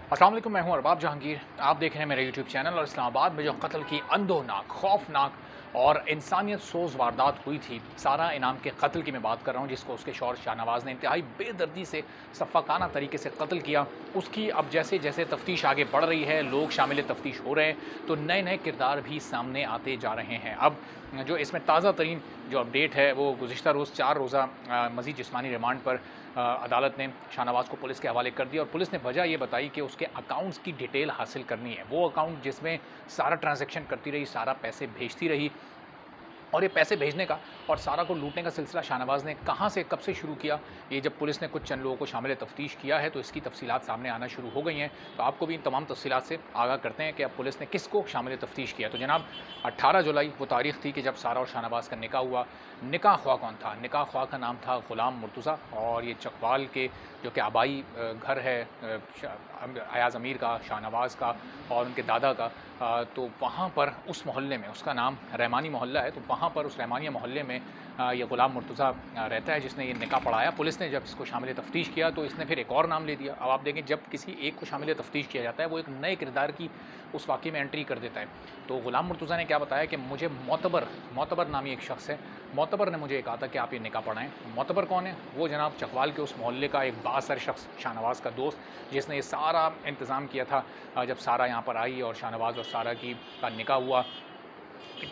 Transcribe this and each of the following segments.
अस्सलाम वालेकुम, मैं हूं अरबाब जहांगीर। आप देख रहे हैं मेरा यूट्यूब चैनल। और इस्लामाबाद में जो कत्ल की अंधोनाक, खौफनाक और इंसानियत सोज वारदात हुई थी, सारा इनाम के कत्ल की मैं बात कर रहा हूं, जिसको उसके शौहर शाहनवाज ने इंतहाई बेदर्दी से सफ़ाकाना तरीके से कत्ल किया। उसकी अब जैसे जैसे तफ्तीश आगे बढ़ रही है, लोग शामिल तफ्तीश हो रहे हैं, तो नए नए किरदार भी सामने आते जा रहे हैं। अब जो इसमें ताज़ा तरीन जो अपडेट है, वो गुज़िश्ता रोज़ 4 रोज़ा मज़ीद जिस्मानी रिमांड पर अदालत ने शाहनवाज़ को पुलिस के हवाले कर दिया। और पुलिस ने वजह ये बताई कि उसके अकाउंट्स की डिटेल हासिल करनी है। वो अकाउंट जिसमें सारा ट्रांजैक्शन करती रही, सारा पैसे भेजती रही, और ये पैसे भेजने का और सारा को लूटने का सिलसिला शाहनवाज़ ने कहाँ से कब से शुरू किया, ये जब पुलिस ने कुछ चंद लोगों को शामिल तफ्तीश किया है, तो इसकी तफसीलात सामने आना शुरू हो गई हैं। तो आपको भी इन तमाम तफसीलात से आगाह करते हैं कि अब पुलिस ने किसको शामिल तफ्तीश किया। तो जनाब, 18 जुलाई वो तारीख थी कि जब सारा और शाहनवाज़ का निकाह हुआ। निकाह ख्वाह कौन था? निकाह ख्वाह का नाम था ग़ुलाम मुर्तज़ा, और ये चकवाल के जो कि आबाई घर है अयाज़ अमीर का, शाहनवाज़ का और उनके दादा का। तो वहाँ पर उस मोहल्ले में, उसका नाम रहमानी मोहल्ला है, तो वहाँ पर उस रहमानिया मोहल्ले में ये ग़ुलाम मुर्तज़ा रहता है, जिसने ये निकाह पढ़ाया। पुलिस ने जब इसको शामिल तफ्तीश किया, तो इसने फिर एक और नाम ले दिया। अब आप देखें, जब किसी एक को शामिल तफ्तीश किया जाता है, वो एक नए किरदार की उस वाक़े में एंट्री कर देता है। तो ग़ुलाम मुर्तज़ा ने क्या बताया कि मुझे मोतबर नामी एक शख़्स है, मोतबर ने मुझे कहा था कि आप ये निकाह पढ़ाएँ। मोतबर कौन है? वो जनाब चकवाल के उस मोहल्ले का एक बाअसर शख़्स, शाहनवाज़ का दोस्त, जिसने ये सारा इंतज़ाम किया था। जब सारा यहाँ पर आई और शाहनवाज़ और सारा का निकाह हुआ,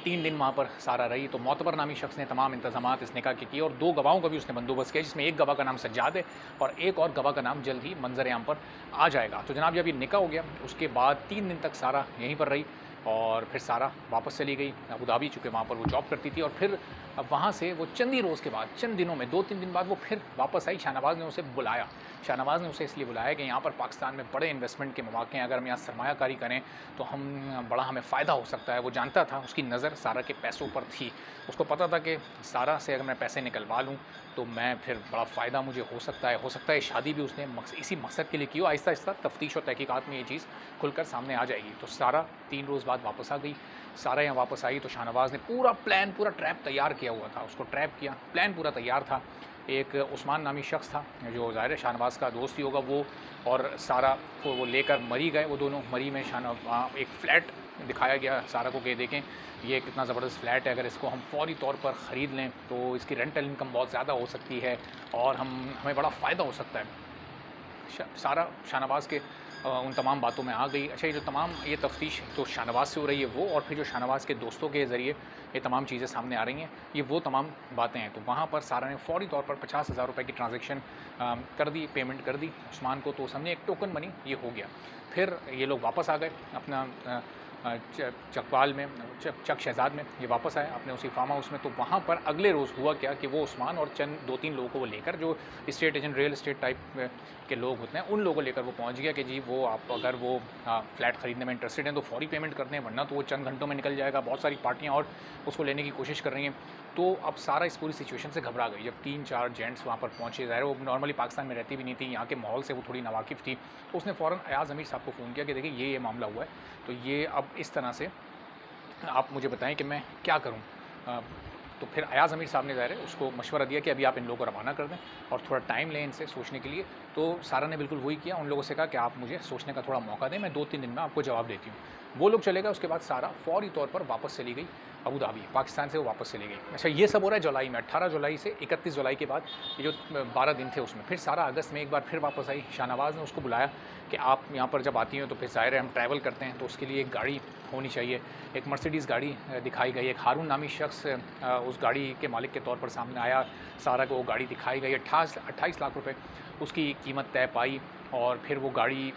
3 दिन वहाँ पर सारा रही, तो मोतबर नामी शख़्स ने तमाम इंतज़ामात इस निकाह के किए, और 2 गवाहों का भी उसने बंदोबस्त किया, जिसमें एक गवाह का नाम सज्जाद है और एक और गवाह का नाम जल्द ही मंज़र-ए-आम पर आ जाएगा। तो जनाब, जब ये निकाह हो गया, उसके बाद 3 दिन तक सारा यहीं पर रही, और फिर सारा वापस चली गई अबू धाबी, चूँकि वहाँ पर वो जॉब करती थी। और फिर अब वहाँ से वो चंद ही रोज़ के बाद, चंद दिनों में, 2-3 दिन बाद वो फिर वापस आई। शाहनवाज़ ने उसे बुलाया। शाहनवाज़ ने उसे इसलिए बुलाया कि यहाँ पर पाकिस्तान में बड़े इन्वेस्टमेंट के मौके हैं, अगर हम यहाँ सरमायाकारी करें तो हमें फ़ायदा हो सकता है। वो जानता था, उसकी नज़र सारा के पैसों पर थी। उसको पता था कि सारा से अगर मैं पैसे निकलवा लूँ, तो मैं फिर बड़ा फ़ायदा मुझे हो सकता है शादी भी उसने इसी मकसद के लिए की हो। आहिस्ता-आहिस्ता तफ्तीश और तहकीकात में ये चीज़ खुलकर सामने आ जाएगी। तो सारा 3 रोज़ बाद वापस आ गई। सारा यहाँ वापस आई, तो शाहनवाज़ ने पूरा प्लान, पूरा ट्रैप तैयार किया हुआ था। उसको ट्रैप किया, प्लान पूरा तैयार था। एक उस्मान नामी शख़्स था, जो ज़ाहिर है शाहनवाज़ का दोस्त ही होगा, वो और सारा को वो लेकर मरी गए। वो दोनों मरी में एक फ़्लैट दिखाया गया सारा को कि देखें, ये कितना ज़बरदस्त फ्लैट है, अगर इसको हम फ़ौरी तौर पर ख़रीद लें तो इसकी रेंटल इनकम बहुत ज़्यादा हो सकती है, और हमें बड़ा फ़ायदा हो सकता है। सारा शाहनवाज़ के उन तमाम बातों में आ गई। अच्छा, ये तफ्तीश तो शाहनवाज़ से हो रही है वो, और फिर जो शाहनवाज़ के दोस्तों के ज़रिए ये तमाम चीज़ें सामने आ रही हैं, ये वो तमाम बातें हैं। तो वहाँ पर सारा ने फ़ौरी तौर पर 50,000 रुपये की ट्रांज़ैक्शन कर दी, पेमेंट कर दी उस्मान को, तो समझे एक टोकन मनी ये हो गया। फिर ये लोग वापस आ गए अपना चकवाल में, चक शहज़ाद में ये वापस आए अपने उसी फार्म हाउस में। तो वहाँ पर अगले रोज़ हुआ क्या कि वो उस्मान और चंद 2-3 लोगों को वो लेकर, जो estate agent, real estate type के लोग होते हैं, उन लोगों को लेकर वो पहुँच गया कि जी, वो आप अगर वो फ्लैट ख़रीदने में इंटरेस्टेड हैं तो फ़ौरी पेमेंट कर दें, वरना तो वो चंद घंटों में निकल जाएगा। बहुत सारी पार्टियाँ और उसको लेने की कोशिश कर रही हैं। तो अब सारा इस पूरी सिचुएशन से घबरा गई। जब 3-4 जेंट्स वहाँ पर पहुँचे, ज़ाहिर है वो नॉर्मली पाकिस्तान में रहती भी नहीं थी, यहाँ के माहौल से वो थोड़ी नावाकिफ़ थी, तो उसने फ़ौरन अयाज़ अमीर साहब को फ़ोन किया कि देखिए, ये मामला हुआ है, तो ये अब इस तरह से आप मुझे बताएँ कि मैं क्या करूँ? अ, तो फिर अयाज़ अमीर साहब ने ज़ाहिर है उसको मशवरा दिया कि अभी आप इन लोगों को रवाना कर दें और थोड़ा टाइम लें इनसे सोचने के लिए। तो सारा ने बिल्कुल वही किया, उन लोगों से कहा कि आप मुझे सोचने का थोड़ा मौका दें, मैं 2-3 दिन में आपको जवाब देती हूँ। वो लोग चले गए, उसके बाद सारा फ़ौरी तौर पर वापस चली गई अबू धाबी, पाकिस्तान से वो वापस चली गई। अच्छा, ये सब हो रहा है जुलाई में, 18 जुलाई से 31 जुलाई के बाद ये जो 12 दिन थे उसमें। फिर सारा अगस्त में एक बार फिर वापस आई। शाहनवाज़ ने उसको बुलाया कि आप यहाँ पर जब आती हो तो फिर ज़ाहिर है हम ट्रैवल करते हैं, तो उसके लिए एक गाड़ी होनी चाहिए। एक मर्सिडीज़ गाड़ी दिखाई गई। एक हारून नामी शख़्स उस गाड़ी के मालिक के तौर पर सामने आया। सारा को वो गाड़ी दिखाई गई। 28 लाख रुपए उसकी कीमत तय पाई। और फिर वो गाड़ी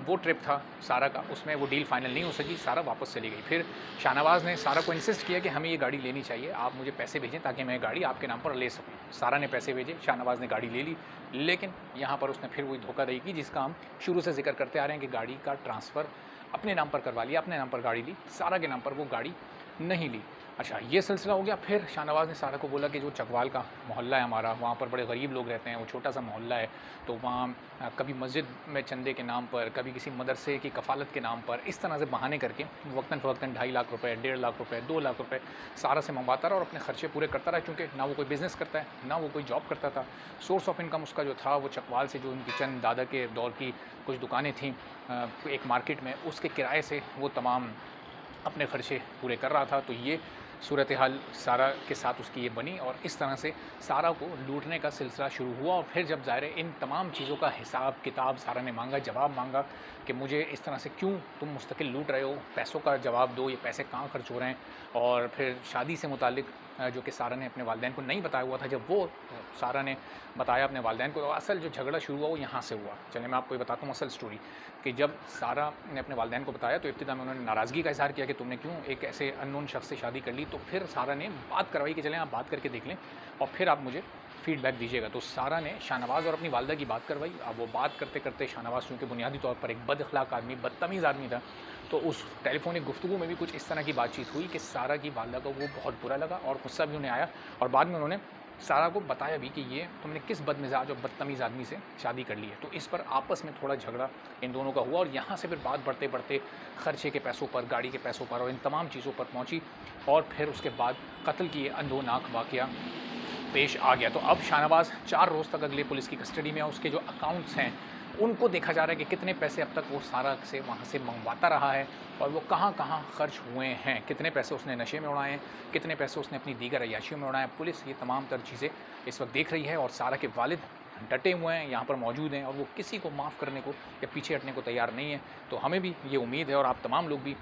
वो ट्रिप था सारा का, उसमें वो डील फाइनल नहीं हो सकी, सारा वापस चली गई। फिर शाहनवाज़ ने सारा को इंसिस्ट किया कि हमें ये गाड़ी लेनी चाहिए, आप मुझे पैसे भेजें ताकि मैं गाड़ी आपके नाम पर ले सकूँ। सारा ने पैसे भेजे, शाहनवाज़ ने गाड़ी ले ली। लेकिन यहाँ पर उसने फिर वही धोखाधड़ी की जिसका हम शुरू से ज़िक्र करते आ रहे हैं कि गाड़ी का ट्रांसफ़र अपने नाम पर करवा लिया, अपने नाम पर गाड़ी ली, सारा के नाम पर वो गाड़ी नहीं ली। अच्छा, ये सिलसिला हो गया। फिर शाहनवाज़ ने सारा को बोला कि जो चकवाल का मोहल्ला है हमारा, वहाँ पर बड़े गरीब लोग रहते हैं, वो छोटा-सा मोहल्ला है, तो वहाँ कभी मस्जिद में चंदे के नाम पर, कभी किसी मदरसे की कफ़ालत के नाम पर, इस तरह से बहाने करके वक़्तन-फ़वक़्तन 2.5 लाख रुपए, 1.5 लाख रुपए, 2 लाख रुपए सारा से मँगवाता रहा और अपने खर्चे पूरे करता रहा, क्योंकि ना वो कोई बिज़नेस करता है, ना वो कोई जॉब करता था। सोर्स ऑफ इनकम उसका जो था, वो चकवाल से जो उनकी चंद दादा के दौर की कुछ दुकानें थीं एक मार्केट में, उसके किराए से वो तमाम अपने खर्चे पूरे कर रहा था। तो ये सूरत हाल सारा के साथ उसकी ये बनी और इस तरह से सारा को लूटने का सिलसिला शुरू हुआ। और फिर जब ज़ाहिर है इन तमाम चीज़ों का हिसाब किताब सारा ने मांगा, जवाब मांगा कि मुझे इस तरह से क्यों तुम मुस्तकिल लूट रहे हो, पैसों का जवाब दो, ये पैसे कहाँ खर्च हो रहे हैं। और फिर शादी से मुतालिक जो कि सारा ने अपने वालिदैन को नहीं बताया हुआ था, जब वो सारा ने बताया अपने वालिदैन को, तो असल जो झगड़ा शुरू हुआ वो यहाँ से हुआ। चलिए मैं आपको ये बताता हूँ असल स्टोरी, कि जब सारा ने अपने वालिदैन को बताया तो इब्तिदा में उन्होंने नाराज़गी का इज़हार किया कि तुमने क्यों एक ऐसे अननोन शख्स से शादी कर ली। तो फिर सारा ने बात करवाई कि चलें आप बात करके देख लें और फिर आप मुझे फ़ीडबैक दीजिएगा। तो सारा ने शाहनवाज़ और अपनी वालिदा की बात करवाई। अब वो बात करते-करते शाहनवाज़ चूँकि बुनियादी तौर पर एक बद अख़लाक़ आदमी, बदतमीज़ आदमी था, तो उस टेलीफ़ोनिक गुफ्तगू में भी कुछ इस तरह की बातचीत हुई कि सारा की वालिदा को वो बहुत बुरा लगा और गुस्सा भी उन्हें आया। और बाद में उन्होंने सारा को बताया भी कि ये तुमने किस बदमिज़ाज और बदतमीज़ आदमी से शादी कर ली है। तो इस पर आपस में थोड़ा झगड़ा इन दोनों का हुआ और यहाँ से फिर बात बढ़ते-बढ़ते खर्चे के पैसों पर, गाड़ी के पैसों पर और इन तमाम चीज़ों पर पहुँची। और फिर उसके बाद कत्ल की ये अंधोनाक वाक़या पेश आ गया। तो अब शाहनवाज़ 4 रोज़ तक अगले पुलिस की कस्टडी में है। उसके जो अकाउंट्स हैं, उनको देखा जा रहा है कि कितने पैसे अब तक वो सारा से वहाँ से मँगवाता रहा है और वो कहाँ-कहाँ खर्च हुए हैं। कितने पैसे उसने नशे में उड़ाए हैं, कितने पैसे उसने अपनी दीगर अय्याशियों में उड़ाए हैं। पुलिस ये तमाम तर चीज़ें इस वक़्त देख रही है और सारा के वालिद डटे हुए हैं, यहाँ पर मौजूद हैं और वो किसी को माफ़ करने को या पीछे हटने को तैयार नहीं है। तो हमें भी ये उम्मीद है और आप तमाम लोग भी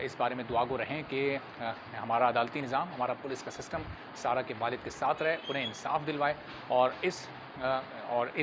इस बारे में दुआगो रहें कि हमारा अदालती निज़ाम, हमारा पुलिस का सिस्टम सारा के वालिद के साथ रहे, उन्हें इंसाफ़ दिलवाए और इस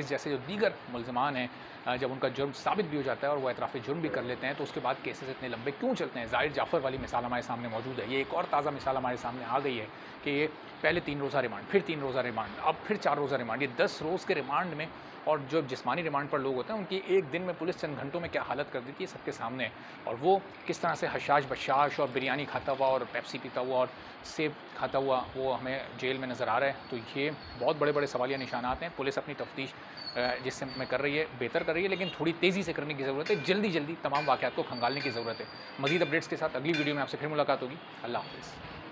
जैसे जो दीगर मुल्ज़िमान हैं, जब उनका जुर्म साबित भी हो जाता है और वो एतराफ़ जुर्म भी कर लेते हैं, तो उसके बाद केसेस इतने लंबे क्यों चलते हैं। ज़ाहिर जाफ़र वाली मिसाल हमारे सामने मौजूद है। ये एक और ताज़ा मिसाल हमारे सामने आ गई है कि ये पहले 3 रोज़ा रिमांड, फिर 3 रोज़ा रिमांड, अब फिर 4 रोज़ा रिमांड। ये 10 रोज़ के रिमांड में और जो जिस्मानी रिमांड पर लोग होते हैं, उनकी एक दिन में पुलिस चंद घंटों में क्या हालत कर देती है सबके सामने है। और वो किस तरह से हशाश बशाश और बिरयानी खाता हुआ और पेप्सी पीता हुआ और सेब खाता हुआ वो हमें जेल में नज़र आ रहा है। तो ये बहुत बड़े-बड़े सवालिया निशानात हैं। पुलिस अपनी तफ्तीश जिस सिमत में कर रही है, बेहतर कर रही है, लेकिन थोड़ी तेज़ी से करने की ज़रूरत है। जल्दी-जल्दी तमाम वाक़यात को खंगालने की ज़रूरत है। मज़ीद अपडेट्स के साथ अगली वीडियो में आपसे फिर मुलाकात होगी। अल्लाह हाफ़िज़।